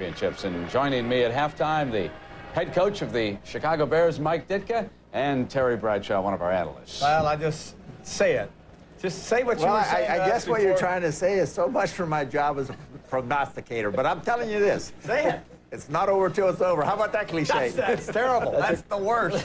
championships. And joining me at halftime, the head coach of the Chicago Bears, Mike Ditka, and Terry Bradshaw, one of our analysts. Well, I just say it. Just say what you were saying. I guess what you're trying to say is so much for my job as a prognosticator, but I'm telling you this. Say it. It's not over till it's over. How about that cliche? That's terrible. That's the worst.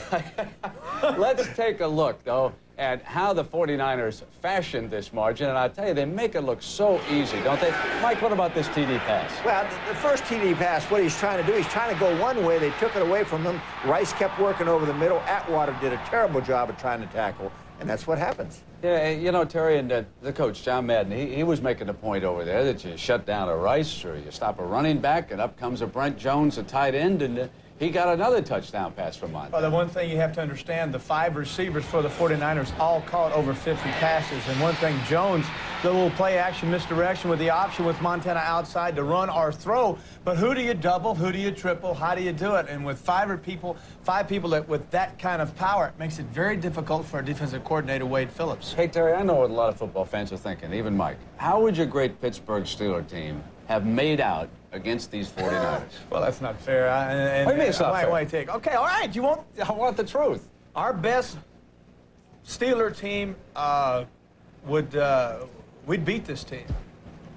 Let's take a look, though, at how the 49ers fashioned this margin. And I'll tell you, they make it look so easy, don't they? Mike, what about this TD pass? Well, the first TD pass, what he's trying to do, he's trying to go one way. They took it away from him. Rice kept working over the middle. Atwater did a terrible job of trying to tackle, and that's what happens. Yeah, you know, Terry, and the coach, John Madden, he was making a point over there that you shut down a Rice or you stop a running back, and up comes a Brent Jones, a tight end, and he got another touchdown pass from Montana. Well, the one thing you have to understand, the 5 receivers for the 49ers all caught over 50 passes. And one thing, Jones, the little play action misdirection with the option with Montana outside to run or throw. But who do you double? Who do you triple? How do you do it? And with five people that with that kind of power, it makes it very difficult for a defensive coordinator, Wade Phillips. Hey, Terry, I know what a lot of football fans are thinking, even Mike. How would your great Pittsburgh Steelers team have made out against these 49ers? Well, that's not fair. What do you mean it's not fair? Okay, all right. I want the truth. Our best Steeler team we'd beat this team.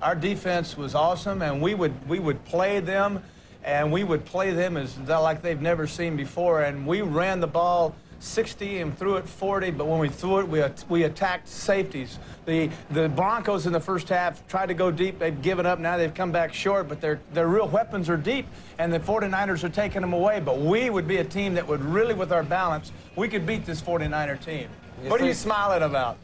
Our defense was awesome, and we would play them, and we would play them as like they've never seen before. And we ran the ball 60 and threw it 40, but when we threw it, we attacked safeties. The Broncos in the first half tried to go deep. They've given up. Now they've come back short, but their real weapons are deep, and the 49ers are taking them away. But we would be a team that would really, with our balance, we could beat this 49er team. What are you smiling about?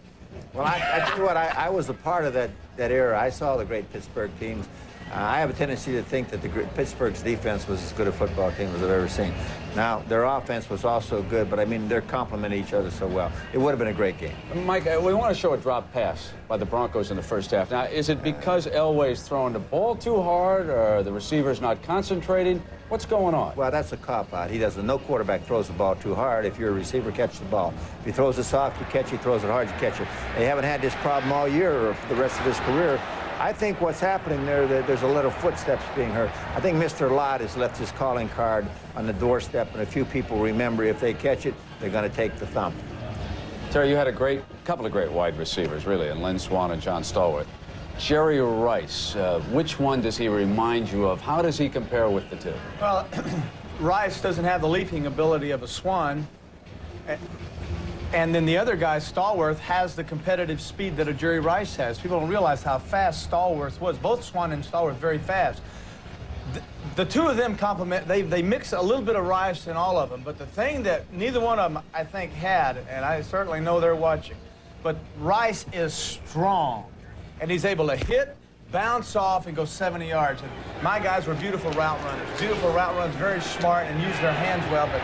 Well, I tell you what, I was a part of that era. I saw the great Pittsburgh teams. I have a tendency to think that Pittsburgh's defense was as good a football team as I've ever seen. Now, their offense was also good, but I mean, they're complementing each other so well. It would have been a great game. Mike, we want to show a drop pass by the Broncos in the first half. Now, is it because Elway's throwing the ball too hard, or the receiver's not concentrating? What's going on? Well, that's a cop-out. He doesn't. No quarterback throws the ball too hard. If you're a receiver, catch the ball. If he throws it soft, you catch it. He throws it hard, you catch it. They haven't had this problem all year or for the rest of his career. I think what's happening there, there's a little footsteps being heard. I think Mr. Lott has left his calling card on the doorstep, and a few people remember if they catch it, they're going to take the thump. Terry, you had a couple of great wide receivers, really, and Lynn Swann and John Stallworth. Jerry Rice, which one does he remind you of? How does he compare with the two? Well, Rice doesn't have the leaping ability of a Swann. And then the other guy, Stallworth, has the competitive speed that a Jerry Rice has. People don't realize how fast Stallworth was. Both Swann and Stallworth very fast. The two of them complement. They mix a little bit of Rice in all of them. But the thing that neither one of them, I think, had, and I certainly know they're watching, but Rice is strong. And he's able to hit, bounce off, and go 70 yards. And my guys were beautiful route runners. Beautiful route runners, very smart, and use their hands well. But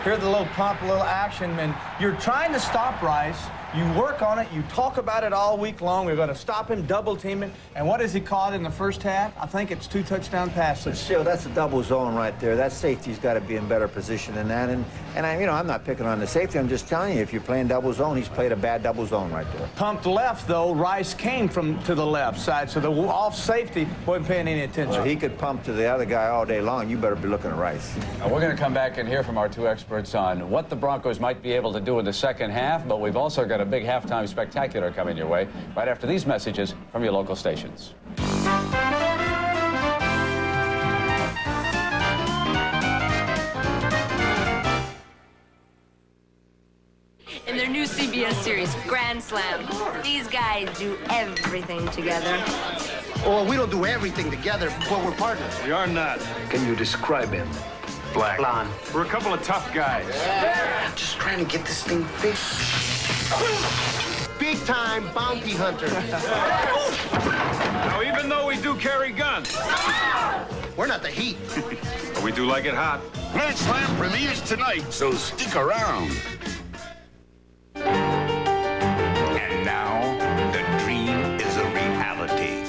here's the little pump, a little action, and you're trying to stop Rice. You work on it. You talk about it all week long. We're going to stop him, double team him. And what has he caught in the first half? I think it's 2 touchdown passes. But still, that's a double zone right there. That safety's got to be in better position than that. And I'm not picking on the safety. I'm just telling you, if you're playing double zone, he's played a bad double zone right there. Pumped left, though. Rice came to the left side, so the off safety wasn't paying any attention. Well, he could pump to the other guy all day long. You better be looking at Rice. Now, we're going to come back and hear from our two experts on what the Broncos might be able to do in the second half, but we've also got a big halftime spectacular coming your way right after these messages from your local stations. In their new CBS series, Grand Slam, these guys do everything together. Oh, we don't do everything together, but we're partners. We are not. Can you describe him? Black. Blonde. We're a couple of tough guys. I'm just trying to get this thing fixed. Big-time bounty hunter. Now, even though we do carry guns, We're not the Heat. but we do like it hot. Grand Slam premieres tonight, so stick around. And now, the dream is a reality.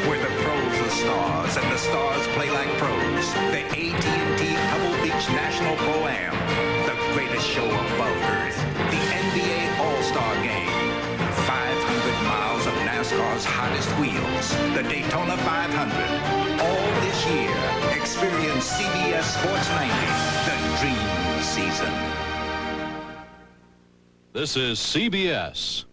Where the pros are stars and the stars play like pros. The AT&T Pebble Beach National Pro-Am. The greatest show above Earth. The NBA All-Star Game. 500 miles of NASCAR's hottest wheels. The Daytona 500. All this year. Sports 90, the dream season. This is CBS.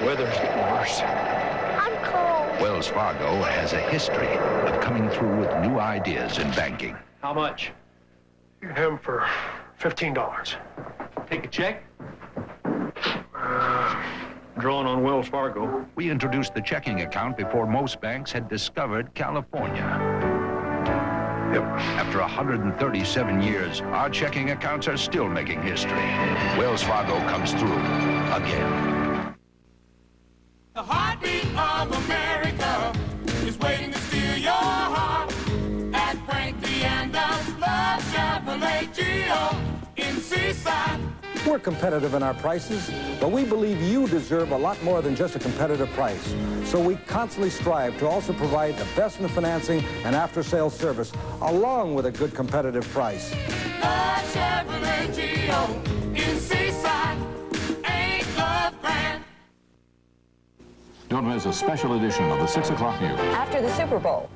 Weather's getting worse. I'm cold. Wells Fargo has a history of coming through with new ideas in banking. How much? You have him for $15. Take a check? Drawing on Wells Fargo. We introduced the checking account before most banks had discovered California. Yep. After 137 years, our checking accounts are still making history. Wells Fargo comes through again. The heartbeat of America is waiting to steal your heart. At Frank Leander's Love Chevrolet Geo in Seaside. We're competitive in our prices, but we believe you deserve a lot more than just a competitive price. So we constantly strive to also provide the best in the financing and after-sales service, along with a good competitive price. Love Chevrolet Geo in Seaside. Ain't love grand? Don't miss a special edition of the 6 o'clock news. After the Super Bowl.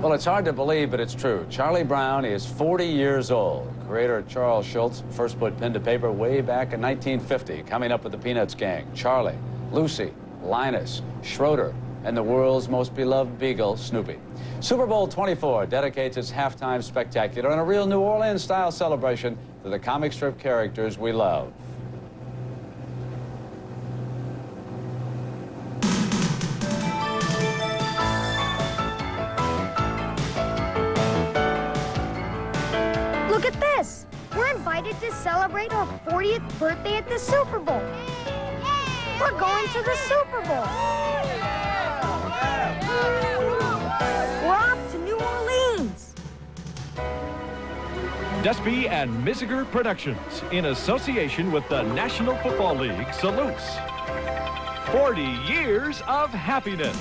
Well, it's hard to believe, but it's true. Charlie Brown is 40 years old. Creator Charles Schulz first put pen to paper way back in 1950, coming up with the Peanuts gang. Charlie, Lucy, Linus, Schroeder, and the world's most beloved beagle, Snoopy. Super Bowl 24 dedicates its halftime spectacular in a real New Orleans-style celebration to the comic strip characters we love. Look at this. We're invited to celebrate our 40th birthday at the Super Bowl. We're going to the Super Bowl. We're off to New Orleans. Despy and Miziger Productions, in association with the National Football League, salutes 40 years of happiness.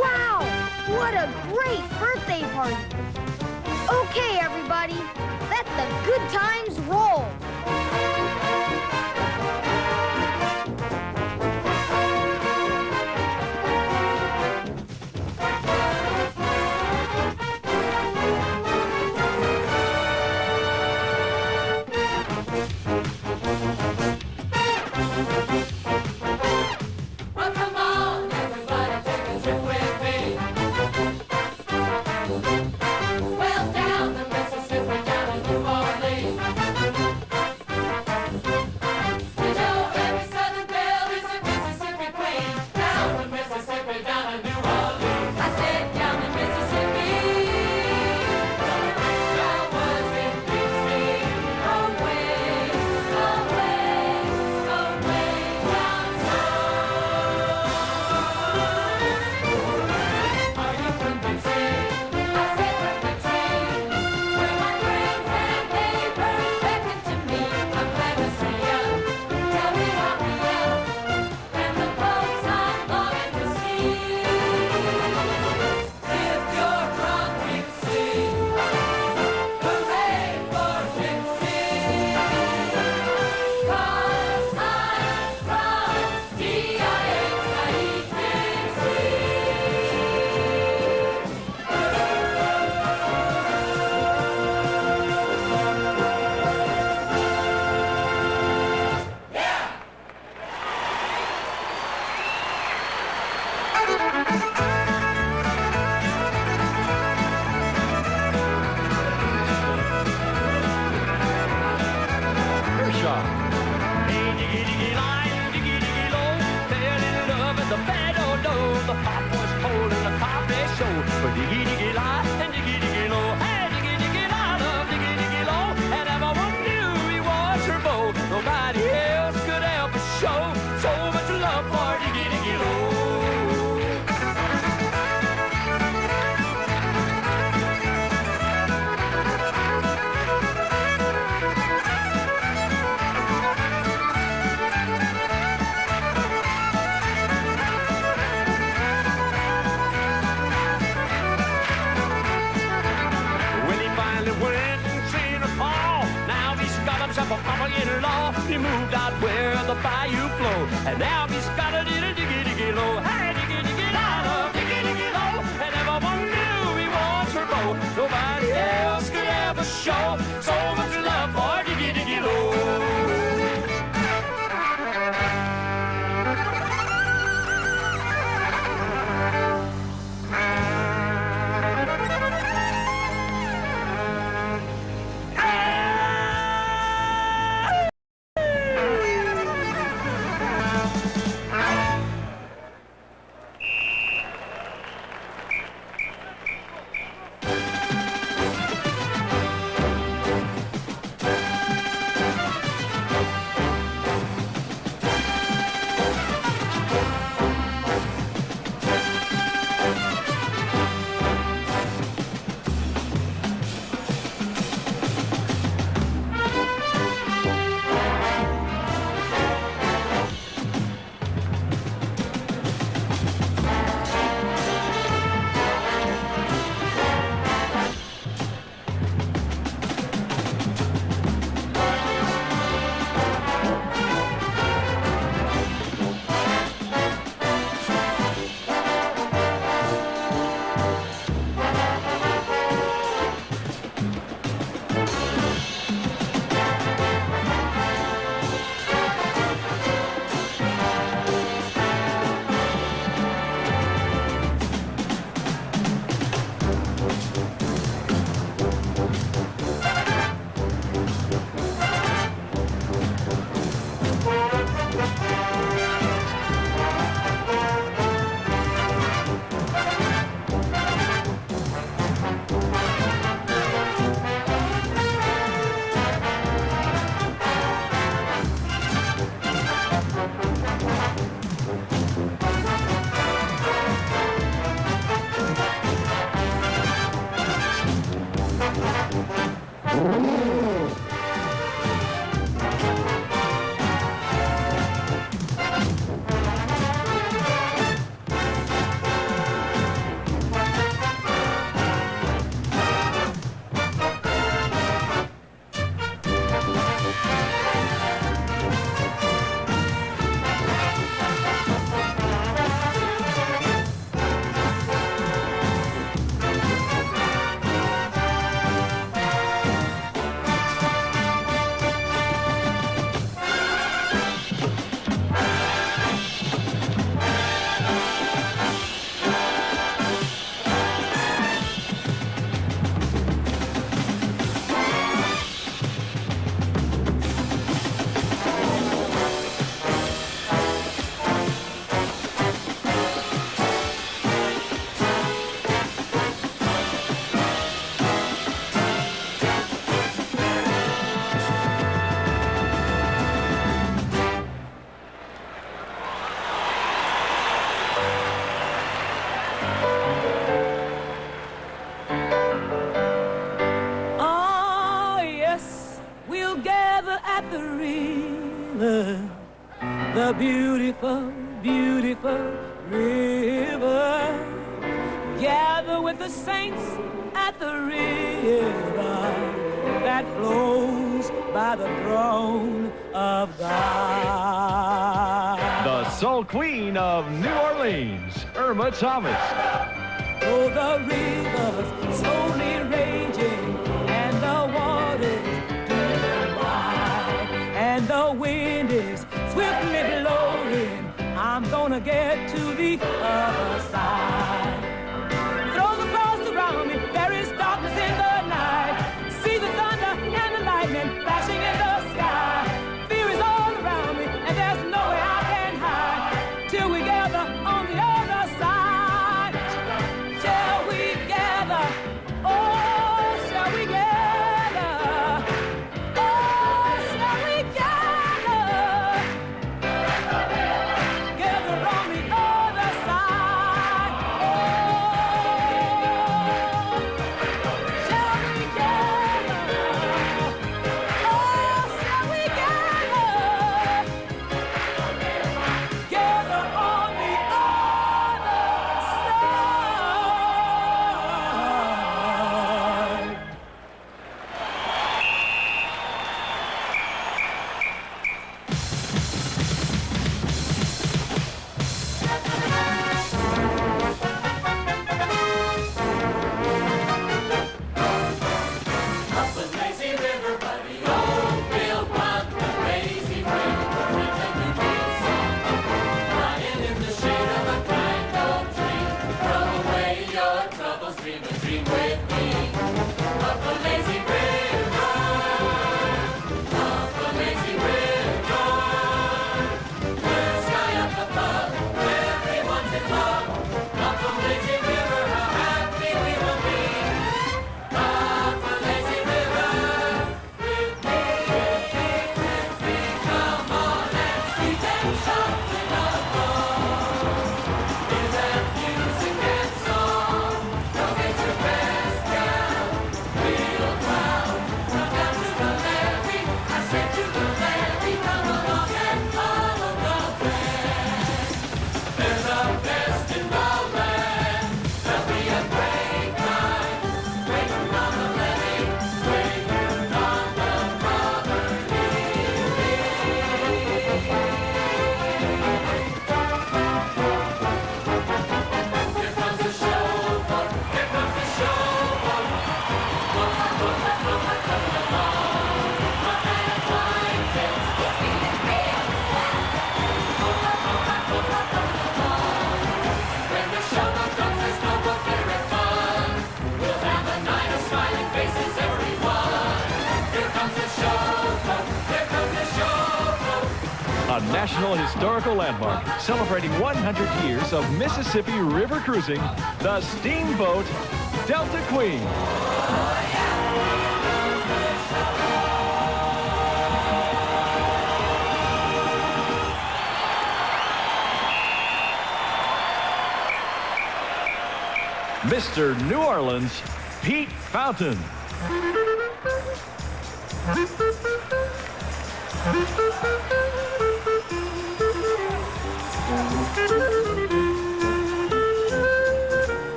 Wow, what a great birthday party. Okay, everybody, let the good times roll. Well, come on, everybody, take a trip with me. Well, down the Mississippi, down to New Orleans. brother-in-law, he moved out where the bayou flow, and now he's got a little diggy-diggy-low. Hey, diggy-diggy-low, diggy-diggy-low, and everyone knew he was her beau. Nobody else could ever show so much love for diggy-diggy-low. The beautiful, beautiful river. Gather with the saints at the river that flows by the throne of God. The soul queen of New Orleans, Irma Thomas. Oh, the river's slowly raging, and the waters deep and wide, and the wind is swiftly blowing. I'm gonna get to the other side. Throws across around me, there is darkness in the night. See the thunder and the lightning flashing in the sky. Fear is all around me, and there's no way I can hide till we gather on the other side. Till we gather A National Historical Landmark celebrating 100 years of Mississippi River cruising, the steamboat Delta Queen. Mr. New Orleans, Pete Fountain.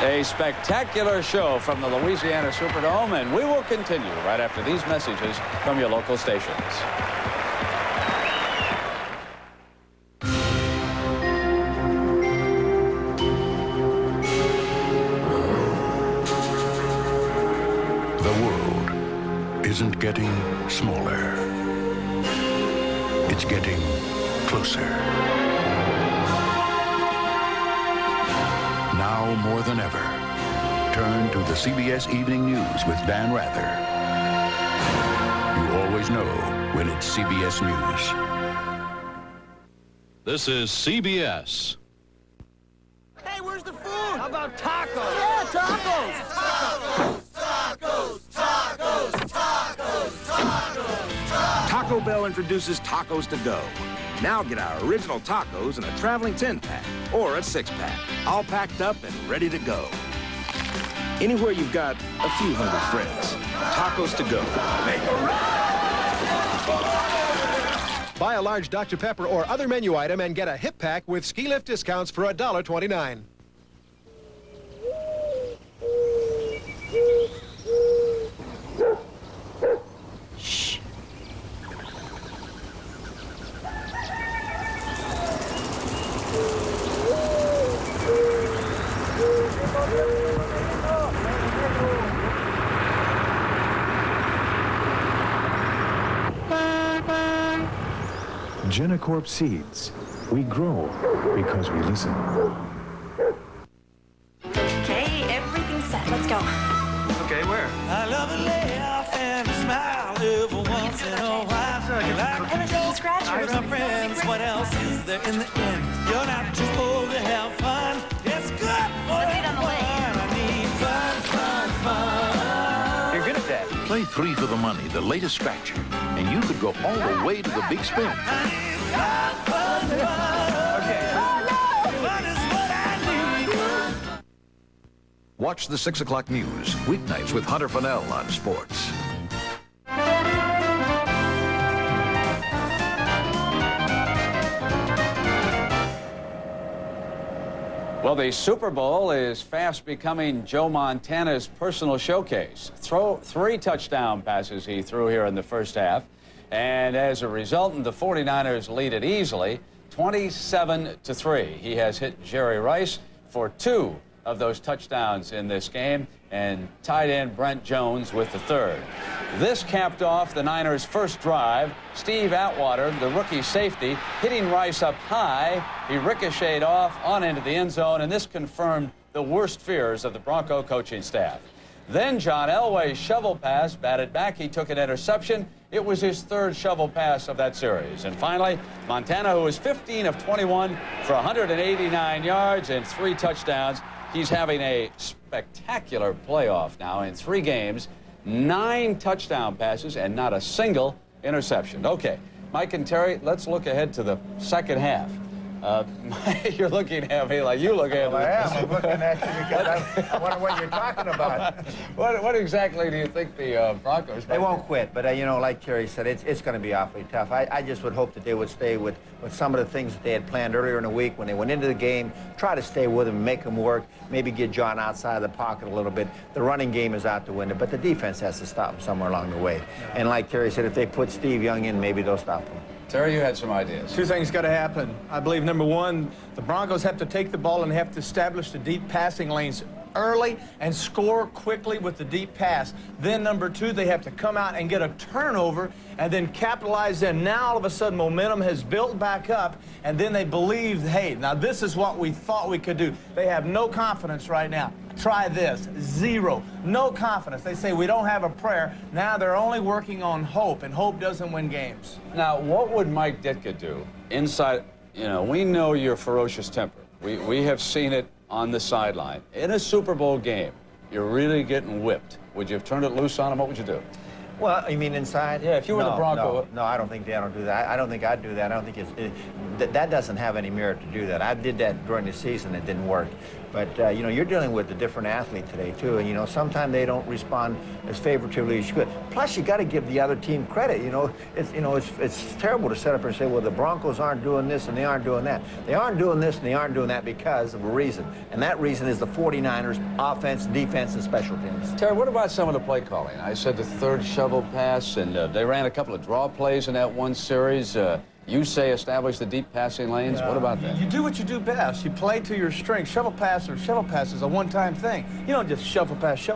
A spectacular show from the Louisiana Superdome, and we will continue right after these messages from your local stations. The world isn't getting smaller. It's getting closer. Now more than ever, turn to the CBS Evening News with Dan Rather. You always know when it's CBS News. This is CBS. Hey, where's the food? How about tacos? Yeah, tacos! Tacos! Tacos! Tacos! Tacos! Taco Bell introduces tacos to go. Now get our original tacos in a traveling 10-pack or a 6-pack, all packed up and ready to go. Anywhere you've got a few hungry friends. Tacos to go. Buy a large Dr. Pepper or other menu item and get a hip pack with ski lift discounts for $1.29. Shh. Genicorp seeds. We grow because we listen. Okay, everything's set. Let's go. Okay, where? I love a laugh and a smile every once in a while. Everything scratch. I got friends, what else is there in the end? You're not too old to have fun. It's good for everyone. I need fun, fun. You're good at that. Play 3 for the money, the latest scratcher, and you could go all the way to the big spin. Watch the 6 o'clock news, weeknights with Hunter Fennell on sports. Well, the Super Bowl is fast becoming Joe Montana's personal showcase. 3 touchdown passes he threw here in the first half. And as a result, the 49ers lead it easily, 27-3. He has hit Jerry Rice for 2 of those touchdowns in this game, and tight end Brent Jones with the 3rd. This capped off the Niners' first drive. Steve Atwater, the rookie safety, hitting Rice up high. He ricocheted off on into the end zone, and this confirmed the worst fears of the Bronco coaching staff. Then John Elway's shovel pass batted back. He took an interception. It was his 3rd shovel pass of that series. And finally, Montana, who was 15 of 21 for 189 yards and 3 touchdowns. He's having a spectacular playoff now in 3 games, 9 touchdown passes, and not a single interception. Okay, Mike and Terry, let's look ahead to the second half. You're looking at me like you look at me. Well, I am. I'm looking at you because I wonder what you're talking about. What exactly do you think the Broncos? They won't quit, but you know, like Terry said, it's going to be awfully tough. I just would hope that they would stay with some of the things that they had planned earlier in the week when they went into the game. Try to stay with them, make them work, maybe get John outside of the pocket a little bit. The running game is out the window, but the defense has to stop them somewhere along the way. And like Terry said, if they put Steve Young in, maybe they'll stop him. Terry, you had some ideas. 2 things got to happen. I believe, number 1, the Broncos have to take the ball and have to establish the deep passing lanes early and score quickly with the deep pass. Then number 2, they have to come out and get a turnover and then capitalize in. Now all of a sudden momentum has built back up, and then they believe, hey, now this is what we thought we could do. They have no confidence right now. Try this. 0. No confidence. They say we don't have a prayer. Now they're only working on hope, and hope doesn't win games. Now, what would Mike Ditka do inside? You know, we know your ferocious temper. We have seen it on the sideline. In a Super Bowl game, you're really getting whipped. Would you have turned it loose on him? What would you do? Well, you mean inside? Yeah, if you were the Bronco. No, I don't think they don't do that. I don't think I'd do that. I don't think that doesn't have any merit to do that. I did that during the season. It didn't work. But, you know, you're dealing with a different athlete today, too. And, you know, sometimes they don't respond as favorably as you could. Plus, you got to give the other team credit. You know, it's terrible to set up and say, well, the Broncos aren't doing this and they aren't doing that. They aren't doing this and they aren't doing that because of a reason. And that reason is the 49ers offense, defense, and special teams. Terry, what about some of the play calling? I said the 3rd shovel pass, and they ran a couple of draw plays in that one series. You say establish the deep passing lanes. What about that? You do what you do best. You play to your strength. Shovel pass is a one-time thing. You don't just shovel pass.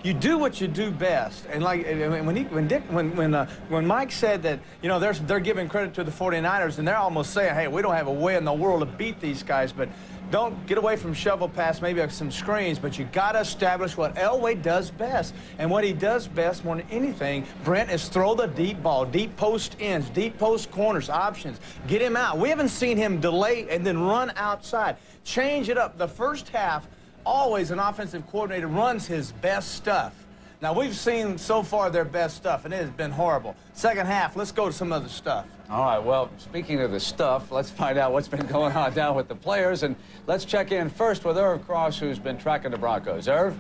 You do what you do best. And like when Mike said that, you know, they're giving credit to the 49ers, and they're almost saying, hey, we don't have a way in the world to beat these guys, but don't get away from shovel pass, maybe some screens, but you got to establish what Elway does best. And what he does best more than anything, Brent, is throw the deep ball, deep post ends, deep post corners, options. Get him out. We haven't seen him delay and then run outside. Change it up. The first half, always an offensive coordinator runs his best stuff. Now, we've seen so far their best stuff, and it has been horrible. Second half, let's go to some other stuff. All right, well, speaking of the stuff, let's find out what's been going on down with the players, and let's check in first with Irv Cross, who's been tracking the Broncos. Irv?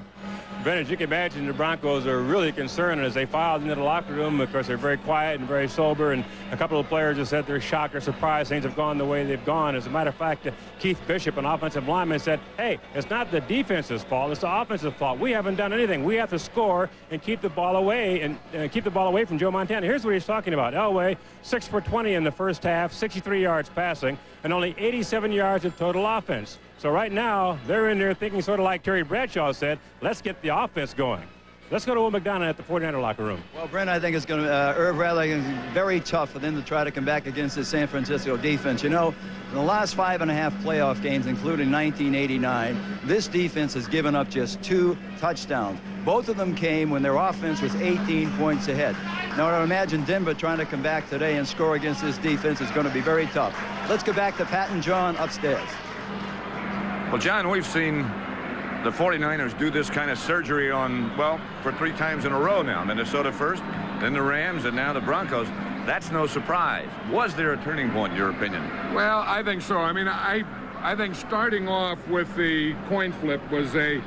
Ben, as you can imagine, the Broncos are really concerned as they filed into the locker room. Of course, they're very quiet and very sober, and a couple of players have said they're shocked or surprised things have gone the way they've gone. As a matter of fact, Keith Bishop, an offensive lineman, said, hey, it's not the defense's fault, it's the offensive fault. We haven't done anything. We have to score and keep the ball away and keep the ball away from Joe Montana. Here's what he's talking about. Elway, 6 for 20 in the first half, 63 yards passing, and only 87 yards of total offense. So right now, they're in there thinking sort of like Terry Bradshaw said, let's get the offense going. Let's go to Will McDonough at the 49er locker room. Well, Brent, I think it's going to, Irv Rather, very tough for them to try to come back against the San Francisco defense. You know, in the last 5.5 playoff games, including 1989, this defense has given up just 2 touchdowns. Both of them came when their offense was 18 points ahead. Now, I imagine Denver trying to come back today and score against this defense is going to be very tough. Let's go back to Pat and John upstairs. Well, John, we've seen the 49ers do this kind of surgery on, well, for 3 times in a row now. Minnesota first, then the Rams, and now the Broncos. That's no surprise. Was there a turning point, in your opinion? Well, I think so. I mean, I think starting off with the coin flip was a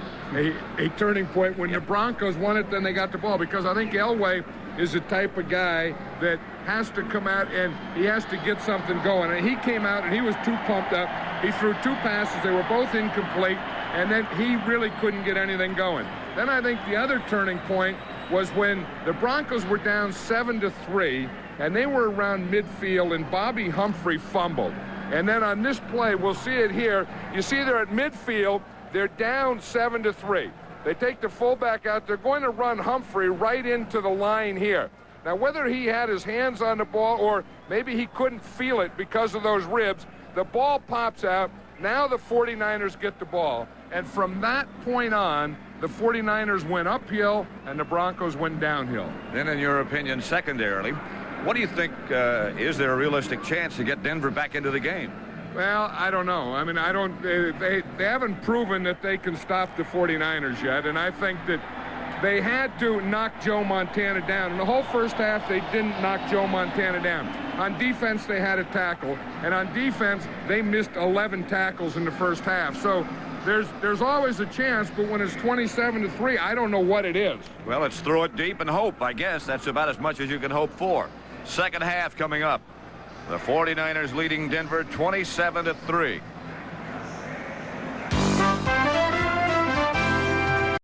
turning point. When the Broncos won it, then they got the ball, because I think Elway is the type of guy that has to come out and he has to get something going. And he came out and he was too pumped up. He threw 2 passes. They were both incomplete, and then he really couldn't get anything going. Then I think the other turning point was when the Broncos were down 7-3, and they were around midfield, and Bobby Humphrey fumbled. And then on this play, we'll see it here. You see they're at midfield. They're down 7-3. They take the fullback out. They're going to run Humphrey right into the line here. Now, whether he had his hands on the ball or maybe he couldn't feel it because of those ribs, the ball pops out. Now the 49ers get the ball. And from that point on, the 49ers went uphill and the Broncos went downhill. Then, in your opinion, secondarily, what do you think, is there a realistic chance to get Denver back into the game? Well, I don't know. I mean, they haven't proven that they can stop the 49ers yet, and I think that they had to knock Joe Montana down. In the whole first half, they didn't knock Joe Montana down. On defense, they had a tackle, and on defense, they missed 11 tackles in the first half. So there's always a chance, but when it's 27-3, I don't know what it is. Well, let's throw it deep and hope, I guess. That's about as much as you can hope for. Second half coming up. The 49ers leading Denver 27-3.